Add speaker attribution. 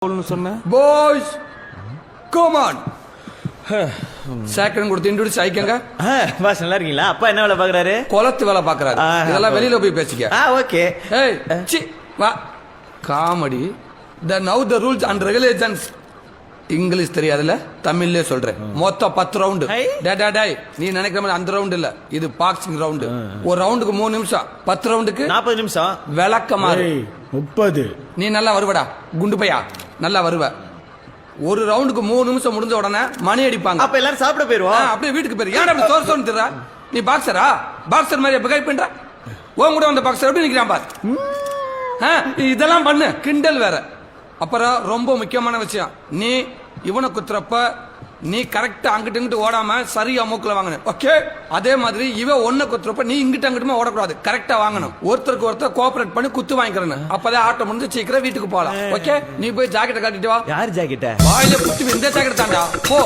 Speaker 1: சொன்ன
Speaker 2: boys come on சேக்கன் கொடுத்து introduce ஆயிக்கங்க.
Speaker 3: Pass நல்லா இருக்கீங்களா? அப்பா என்ன வேலை பாக்குறாரு?
Speaker 2: குளத்து வேலை பாக்குறாரு. இதெல்லாம் வெளியில போய் பேசிக்க.
Speaker 3: ஓகே.
Speaker 2: ஏய் சி வா comedy now the rules and regulations. English தெரியாதுல, தமிழ்லயே சொல்றேன். மொத்தம் 10 ரவுண்டு. டேய் நீ நினைக்கிற மாதிரி அந்த ரவுண்ட் இல்ல, இது பாக்ஸிங் ரவுண்டு. ஒரு ரவுண்டுக்கு 3 நிமிஷம், 10 ரவுண்டுக்கு
Speaker 3: 40 நிமிஷம்.
Speaker 2: விளக்கமா
Speaker 1: 30.
Speaker 2: நீ நல்லா வருவடா குண்டு பையா, நல்லா வருவ. ஒரு ரவுண்டுக்கு 3 நிமிஷம் முடிஞ்ச உடனே மணி அடிப்பாங்க.
Speaker 3: அப்ப எல்லாரும் சாப்பிட போயிருவோம்.
Speaker 2: அப்படியே வீட்டுக்கு போயிரு. ஏன் அப்படி சோறு திரா? நீ பாக்ஸரா? பாக்ஸர் மாதிரி எப்ப கை பண்ற? உன் கூட வந்த பாக்ஸர் எப்படி நிக்கிறான் பார். இதெல்லாம் பண்ணு, கிண்டல் வேற. அப்புறம் ரொம்ப முக்கியமான விஷயம், நீ இவனை குத்துறப்ப நீ கரெக்டா அங்கிட்டு இங்கிட்டு ஓடாம சரியா மூக்குல வாங்கணும். ஓகே, அதே மாதிரி இவன் ஒன்ன குத்துறப்ப நீ இங்கிட்ட அங்கிட்டுமா ஓடக்கூடாது, கரெக்டா வாங்கணும். ஒருத்தருக்கு ஒருத்தர் கோஆபரேட் பண்ணி குத்து வாங்கிக்கிறேன். அப்பதான் ஆட்டம் முடிஞ்சு சீக்கிரம் வீட்டுக்கு போகலாம். ஓகே, நீ போய் ஜாக்கெட்டை காட்டிட்டு வா.
Speaker 3: யார் ஜாக்கெட்ட?
Speaker 2: வாயில குத்து இந்த ஜாக்கெட் தாண்டா போ.